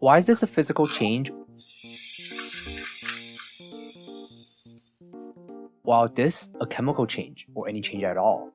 Why is this a physical change, while this a chemical change, or any change at all?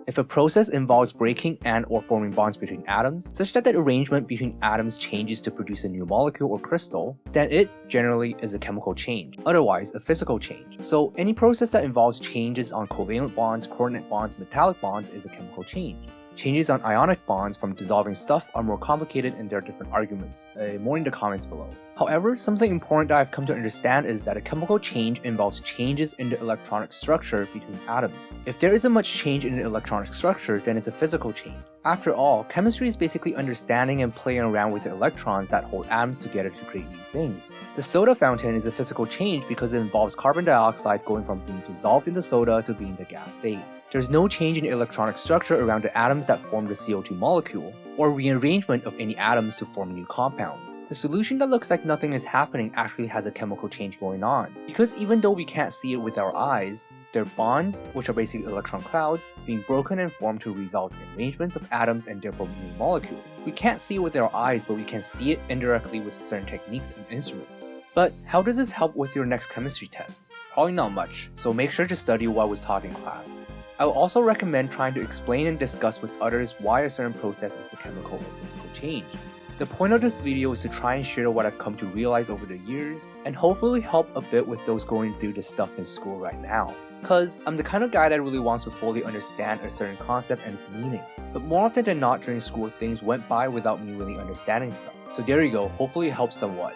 If a process involves breaking and/or forming bonds between atoms, such that the arrangement between atoms changes to produce a new molecule or crystal, then it generally is a chemical change, otherwise a physical change. So any process that involves changes on covalent bonds, coordinate bonds, metallic bonds is a chemical change. Changes on ionic bonds from dissolving stuff are more complicated and there are different arguments, more in the comments below. However, something important that I've come to understand is that a chemical change involves changes in the electronic structure between atoms. If there isn't much change in the electronic structure, then it's a physical change. After all, chemistry is basically understanding and playing around with the electrons that hold atoms together to create new things. The soda fountain is a physical change because it involves carbon dioxide going from being dissolved in the soda to being the gas phase. There's no change in the electronic structure around the atoms that form the CO2 molecule, or rearrangement of any atoms to form new compounds. The solution that looks like nothing is happening actually has a chemical change going on, because even though we can't see it with our eyes, their bonds, which are basically electron clouds, being broken and formed to result in arrangements of atoms and therefore new molecules. We can't see it with our eyes, but we can see it indirectly with certain techniques and instruments. But how does this help with your next chemistry test? Probably not much, so make sure to study what was taught in class. I will also recommend trying to explain and discuss with others why a certain process is a chemical or physical change. The point of this video is to try and share what I've come to realize over the years, and hopefully help a bit with those going through this stuff in school right now. Cause I'm the kind of guy that really wants to fully understand a certain concept and its meaning. But more often than not during school, things went by without me really understanding stuff. So there you go, hopefully it helps somewhat.